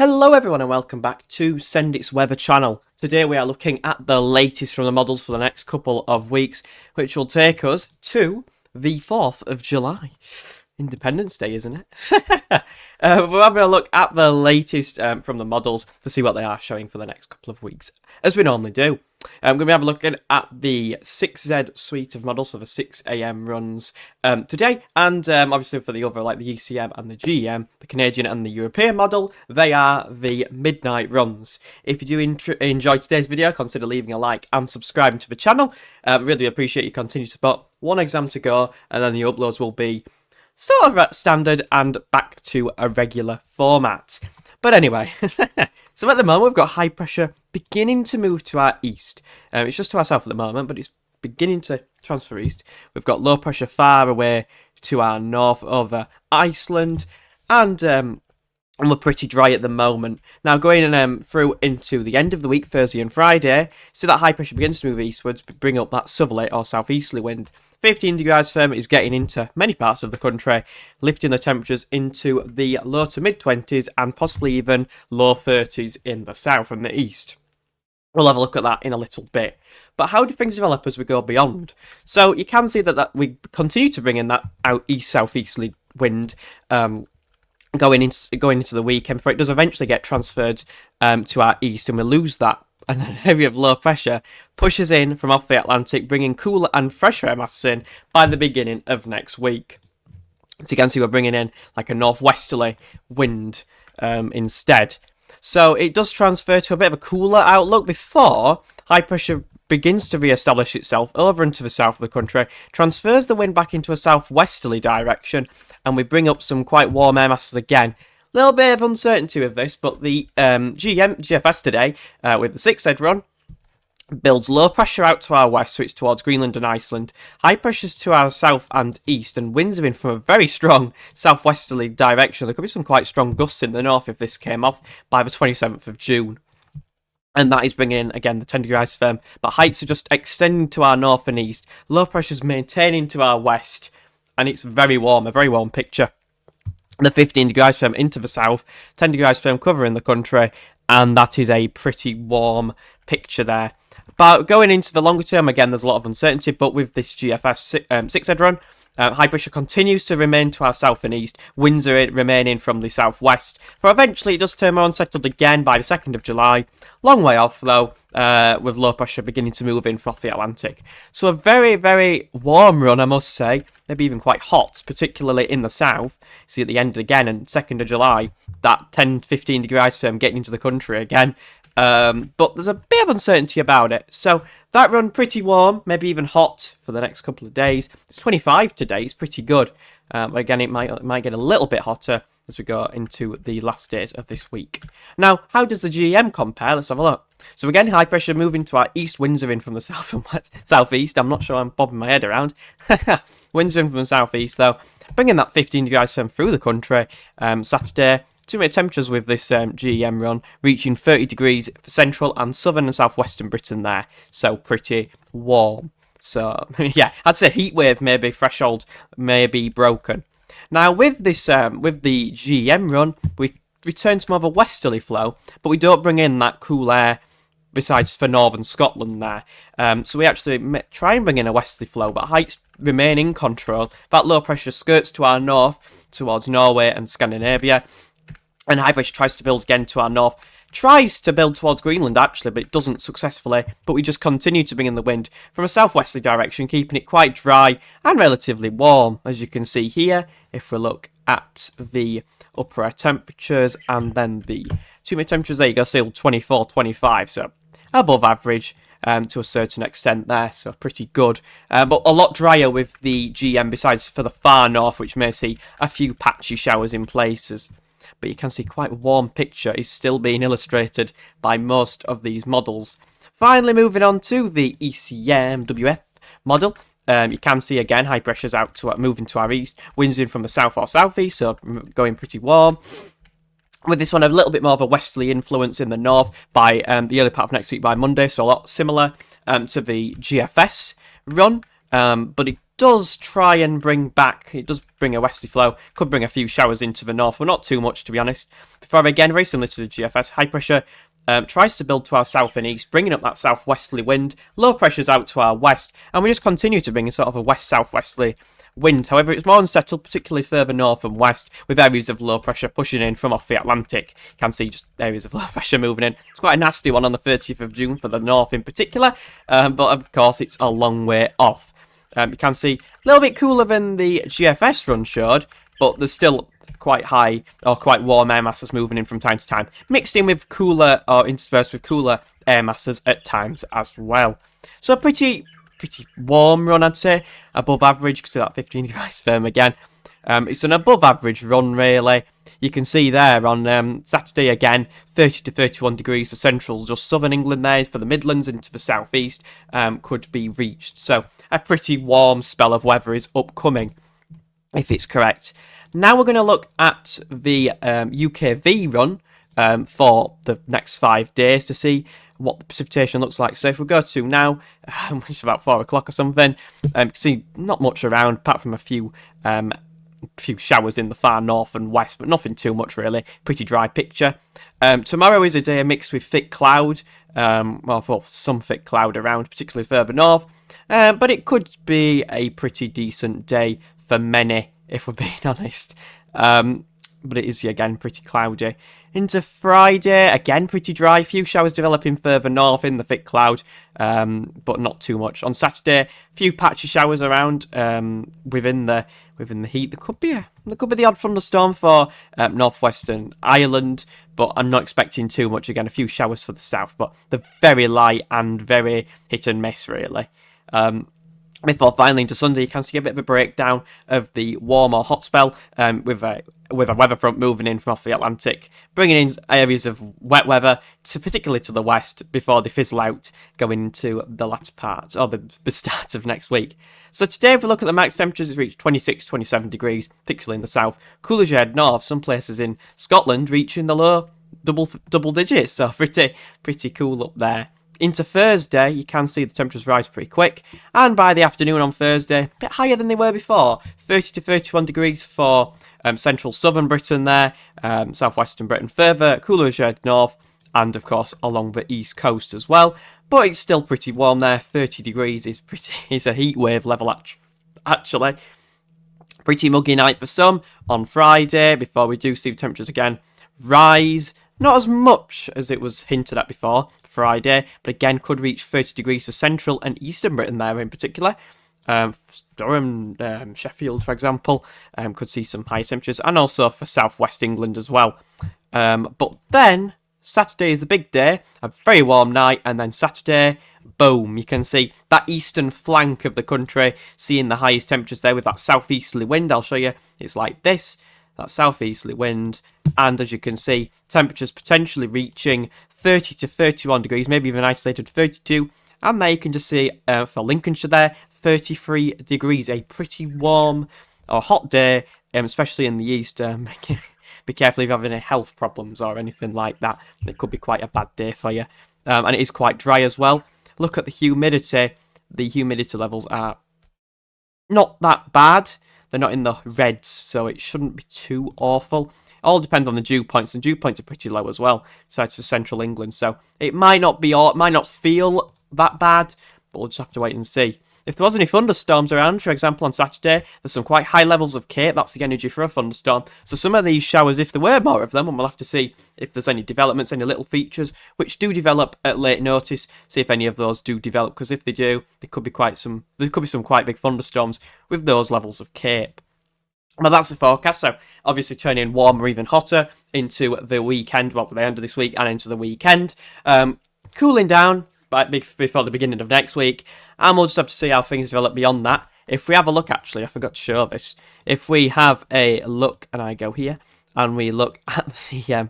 Hello everyone and welcome back to Send Its Weather channel. Today we are looking at the latest from the models for the next couple of weeks, which will take us to the 4th of July. Independence Day, isn't it? We're having a look at the latest from the models to see what they are showing for the next couple of weeks, as we normally do. I'm going to be having a look at the 6Z suite of models, so the 6 AM runs today, and obviously for the other, like the ECM and the GM, the Canadian and the European model, they are the midnight runs. If you do enjoy today's video, consider leaving a like and subscribing to the channel. Really appreciate your continued support. One exam to go, and then the uploads will be sort of at standard and back to a regular format. But anyway, so at the moment we've got high pressure beginning to move to our east. It's just to our south at the moment, but it's beginning to transfer east. We've got low pressure far away to our north over Iceland, and we're pretty dry at the moment. Now going through into the end of the week, Thursday and Friday, see that high pressure begins to move eastwards, bring up that southerly or southeasterly wind. 15 degrees firm is getting into many parts of the country, lifting the temperatures into the low to mid 20s and possibly even low 30s in the south and the east. We'll have a look at that in a little bit. But how do things develop as we go beyond? So you can see that we continue to bring in that out east-southeasterly wind going into the weekend before it does eventually get transferred to our east, and we lose that. And an area of low pressure pushes in from off the Atlantic, bringing cooler and fresher air masses in by the beginning of next week. So you can see we're bringing in like a northwesterly wind instead. So it does transfer to a bit of a cooler outlook before high pressure begins to re-establish itself over into the south of the country, transfers the wind back into a southwesterly direction, and we bring up some quite warm air masses again. Little bit of uncertainty with this, but the GFS today, with the 6Z run, builds low pressure out to our west, so it's towards Greenland and Iceland. High pressures to our south and east, and winds are in from a very strong southwesterly direction. There could be some quite strong gusts in the north if this came off by the 27th of June. And that is bringing in, again, the 10 degrees firm. But heights are just extending to our north and east. Low pressures maintaining to our west. And it's very warm, a very warm picture. The 15 degrees firm into the south, 10 degrees firm covering the country, and that is a pretty warm picture there. But going into the longer term, again, there's a lot of uncertainty, but with this GFS 6Z run, high pressure continues to remain to our south and east, winds are remaining from the southwest, for eventually it does turn more unsettled again by the 2nd of July. Long way off, though, with low pressure beginning to move in from off the Atlantic. So a very, very warm run, I must say, maybe even quite hot, particularly in the south. See at the end again, and 2nd of July, that 10-15 degrees firm getting into the country again. But there's a bit of uncertainty about it. So that run pretty warm, maybe even hot for the next couple of days. It's 25 today, it's pretty good. Again, it might get a little bit hotter as we go into the last days of this week. Now, how does the GM compare? Let's have a look. So again, high pressure moving to our east, winds are in from the south and west, southeast. I'm not sure I'm bobbing my head around. Winds are in from the southeast, though, bringing that 15 degrees firm through the country. Saturday, two-minute temperatures with this GEM run reaching 30 degrees for central and southern and southwestern Britain there, so pretty warm. So yeah, I'd say heat wave maybe threshold may be broken. Now with this with the GEM run, we return to more of a westerly flow, but we don't bring in that cool air besides for northern Scotland there. So we actually try and bring in a westerly flow, but heights remain in control. That low pressure skirts to our north towards Norway and Scandinavia. And high pressure tries to build again to our north. Tries to build towards Greenland, actually, but it doesn't successfully. But we just continue to bring in the wind from a southwesterly direction, keeping it quite dry and relatively warm, as you can see here. If we look at the upper air temperatures and then the two-minute temperatures, there you go, still 24, 25, so above average to a certain extent there, so pretty good. But a lot drier with the GM, besides for the far north, which may see a few patchy showers in places. But you can see quite a warm picture is still being illustrated by most of these models. Finally, moving on to the ECM WF model. You can see again high pressures out to moving to our east, winds in from the south or southeast, so going pretty warm. With this one, a little bit more of a westerly influence in the north by the early part of next week by Monday, so a lot similar to the GFS run. But it does try and bring back, it does bring a westerly flow, could bring a few showers into the north, but not too much, to be honest. Before again, very similar to the GFS, high pressure tries to build to our south and east, bringing up that southwesterly wind. Low pressure's out to our west, and we just continue to bring a sort of a west-southwesterly wind. However, it's more unsettled, particularly further north and west, with areas of low pressure pushing in from off the Atlantic. You can see just areas of low pressure moving in. It's quite a nasty one on the 30th of June for the north in particular, but of course it's a long way off. You can see a little bit cooler than the GFS run showed, but there's still quite high or quite warm air masses moving in from time to time, mixed in with cooler or interspersed with cooler air masses at times as well. So a pretty warm run, I'd say, above average. You can see that 15 degrees firm again. It's an above average run, really. You can see there on Saturday again, 30 to 31 degrees for central, just southern England there, for the Midlands into the southeast could be reached. So a pretty warm spell of weather is upcoming, if it's correct. Now we're going to look at the UKV run for the next 5 days to see what the precipitation looks like. So if we go to now, which is about 4 o'clock or something, you can see not much around apart from a few showers in the far north and west, but nothing too much really. Pretty dry picture. Tomorrow is a day mixed with thick cloud, well, some thick cloud around, particularly further north, but it could be a pretty decent day for many, if we're being honest. But it is, again, pretty cloudy. Into Friday, again, pretty dry. Few showers developing further north in the thick cloud, but not too much. On Saturday, few patchy showers around within the heat. There could be the odd thunderstorm for northwestern Ireland, but I'm not expecting too much. Again, a few showers for the south, but they're very light and very hit and miss, really. Before finally into Sunday, you can see a bit of a breakdown of the warm or hot spell with a weather front moving in from off the Atlantic, bringing in areas of wet weather, particularly to the west, before they fizzle out going into the latter part, or the start of next week. So today, if we look at the max temperatures, it's reached 26, 27 degrees, particularly in the south. Cooler as you head north, some places in Scotland reaching the low double digits, so pretty cool up there. Into Thursday, you can see the temperatures rise pretty quick, and by the afternoon on Thursday, a bit higher than they were before, 30 to 31 degrees for central southern Britain there, southwestern Britain further, cooler as you head north, and of course along the east coast as well, but it's still pretty warm there. 30 degrees is a heat wave level actually. Pretty muggy night for some on Friday, before we do see the temperatures again rise. Not as much as it was hinted at before, Friday, but again could reach 30 degrees for central and eastern Britain there in particular. Durham, Sheffield, for example, could see some high temperatures, and also for southwest England as well. But then, Saturday is the big day, a very warm night, and then Saturday, boom, you can see that eastern flank of the country, seeing the highest temperatures there with that southeasterly wind. I'll show you, it's like this. That southeasterly wind, and as you can see, temperatures potentially reaching 30 to 31 degrees, maybe even isolated 32, and there you can just see for Lincolnshire there, 33 degrees, a pretty warm or hot day, especially in the east. Be careful if you have any health problems or anything like that. It could be quite a bad day for you, and it is quite dry as well. Look at the humidity. The humidity levels are not that bad. They're not in the reds, so it shouldn't be too awful. All depends on the dew points, and dew points are pretty low as well, besides for central England. So it might not feel that bad, but we'll just have to wait and see. If there was any thunderstorms around, for example, on Saturday, there's some quite high levels of Cape. That's the energy for a thunderstorm. So some of these showers, if there were more of them, and we'll have to see if there's any developments, any little features, which do develop at late notice, see if any of those do develop, because if they do, there could be some quite big thunderstorms with those levels of Cape. But that's the forecast, so obviously turning warmer, even hotter into the weekend, well, the end of this week and into the weekend. Cooling down before the beginning of next week, and we'll just have to see how things develop beyond that. If we have a look, actually, I forgot to show this. If we have a look, and I go here, and we look at the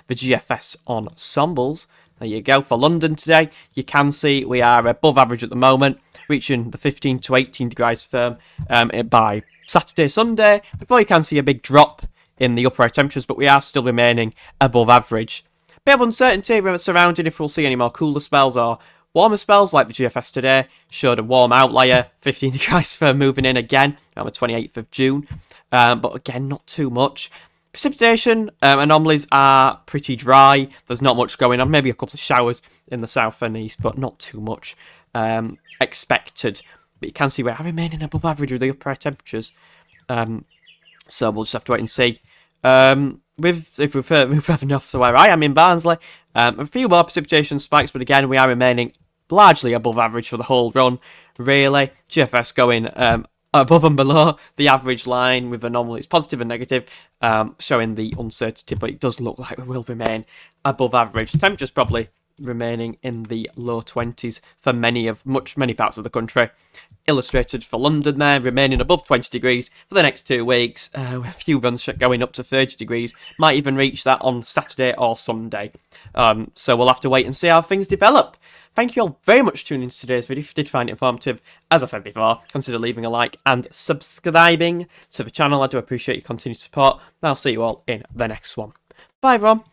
GFS ensembles, there you go. For London today, you can see we are above average at the moment, reaching the 15 to 18 degrees firm by Saturday, Sunday, before you can see a big drop in the upper temperatures, but we are still remaining above average. Bit of uncertainty surrounding if we'll see any more cooler spells or Warmer spells like the GFS today showed a warm outlier, 15 degrees for moving in again on the 28th of June. But again, not too much. Precipitation anomalies are pretty dry. There's not much going on. Maybe a couple of showers in the south and east, but not too much expected. But you can see we are remaining above average with the upper temperatures. So we'll just have to wait and see. If we've had enough to where I am in Barnsley, a few more precipitation spikes, but again, we are remaining largely above average for the whole run, really. GFS going above and below the average line with anomalies positive and negative, showing the uncertainty, but it does look like we will remain above average. Temperatures probably remaining in the low 20s for many parts of the country. Illustrated for London there, remaining above 20 degrees for the next 2 weeks, with a few runs going up to 30 degrees. Might even reach that on Saturday or Sunday. So we'll have to wait and see how things develop. Thank you all very much for tuning into today's video. If you did find it informative, as I said before, consider leaving a like and subscribing to the channel. I do appreciate your continued support. I'll see you all in the next one. Bye everyone.